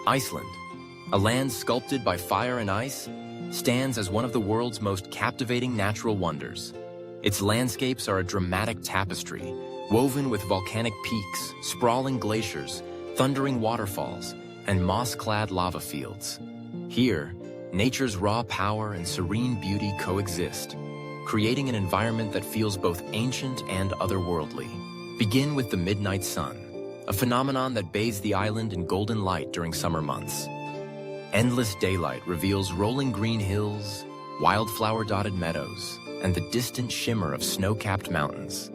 Iceland, a land sculpted by fire and ice, stands as one of the world's most captivating natural wonders. Its landscapes are a dramatic tapestry, woven with volcanic peaks, sprawling glaciers, thundering waterfalls, and moss-clad lava fields. Here, nature's raw power and serene beauty coexist, creating an environment that feels both ancient and otherworldly. Begin with the midnight sun, a phenomenon that bathes the island in golden light during summer months. Endless daylight reveals rolling green hills, wildflower-dotted meadows, and the distant shimmer of snow-capped mountains.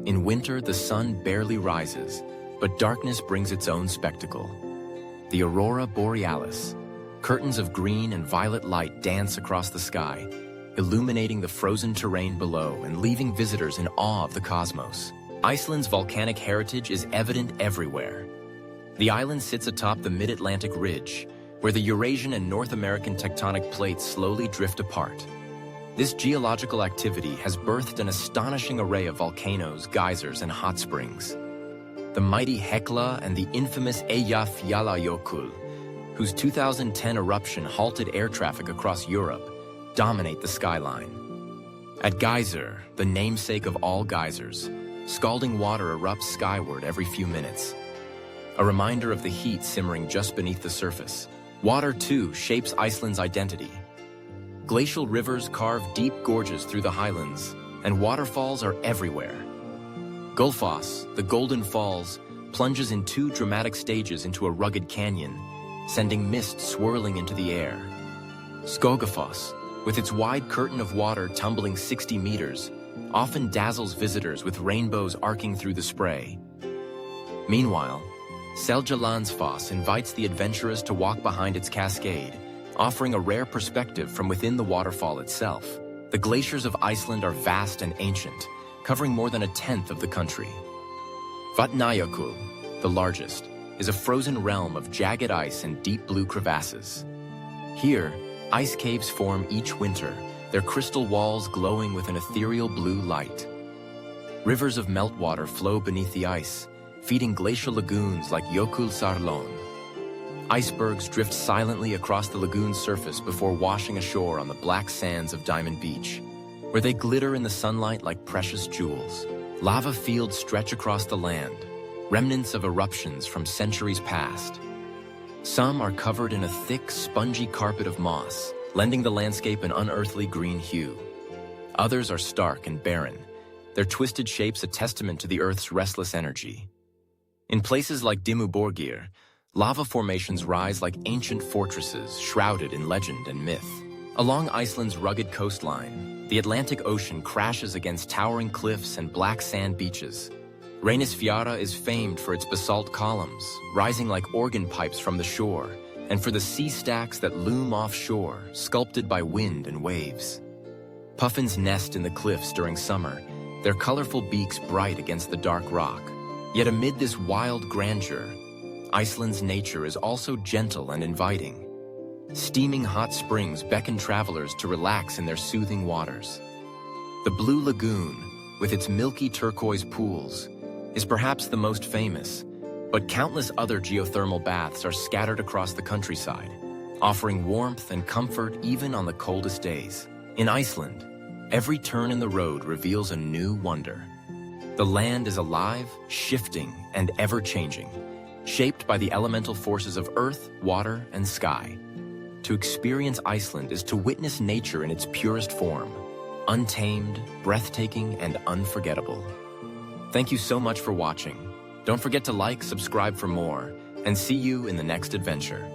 In winter, the sun barely rises, but darkness brings its own spectacle. The aurora borealis. Curtains of green and violet light dance across the sky, illuminating the frozen terrain below and leaving visitors in awe of the cosmos. Iceland's volcanic heritage is evident everywhere. The island sits atop the mid-Atlantic ridge, where the Eurasian and North American tectonic plates slowly drift apart. This geological activity has birthed an astonishing array of volcanoes, geysers, and hot springs. The mighty Hekla and the infamous Eyjafjallajökull, whose 2010 eruption halted air traffic across Europe, dominate the skyline. At Geyser, the namesake of all geysers, scalding water erupts skyward every few minutes, a reminder of the heat simmering just beneath the surface. Water, too, shapes Iceland's identity. Glacial rivers carve deep gorges through the highlands, and waterfalls are everywhere. Gullfoss, the Golden Falls, plunges in two dramatic stages into a rugged canyon, sending mist swirling into the air. Skogafoss, with its wide curtain of water tumbling 60 meters, often dazzles visitors with rainbows arcing through the spray. Meanwhile, Seljalandsfoss invites the adventurous to walk behind its cascade, offering a rare perspective from within the waterfall itself. The glaciers of Iceland are vast and ancient, covering more than a tenth of the country. Vatnajökull, the largest, is a frozen realm of jagged ice and deep blue crevasses. Here, ice caves form each winter, their crystal walls glowing with an ethereal blue light. Rivers of meltwater flow beneath the ice, feeding glacial lagoons like Jökulsárlón. Icebergs drift silently across the lagoon's surface before washing ashore on the black sands of Diamond Beach, where they glitter in the sunlight like precious jewels. Lava fields stretch across the land, remnants of eruptions from centuries past. Some are covered in a thick, spongy carpet of moss, lending the landscape an unearthly green hue. Others are stark and barren, their twisted shapes a testament to the Earth's restless energy. In places like Dimmuborgir, lava formations rise like ancient fortresses shrouded in legend and myth. Along Iceland's rugged coastline, the Atlantic Ocean crashes against towering cliffs and black sand beaches. Reynisfjara is famed for its basalt columns, rising like organ pipes from the shore, and for the sea stacks that loom offshore, sculpted by wind and waves. Puffins nest in the cliffs during summer, their colorful beaks bright against the dark rock. Yet amid this wild grandeur, Iceland's nature is also gentle and inviting. Steaming hot springs beckon travelers to relax in their soothing waters. The Blue Lagoon, with its milky turquoise pools, is perhaps the most famous, but countless other geothermal baths are scattered across the countryside, offering warmth and comfort even on the coldest days. In Iceland, every turn in the road reveals a new wonder. The land is alive, shifting, and ever-changing, shaped by the elemental forces of earth, water, and sky. To experience Iceland is to witness nature in its purest form, untamed, breathtaking, and unforgettable. Thank you so much for watching. Don't forget to like, subscribe for more, and see you in the next adventure.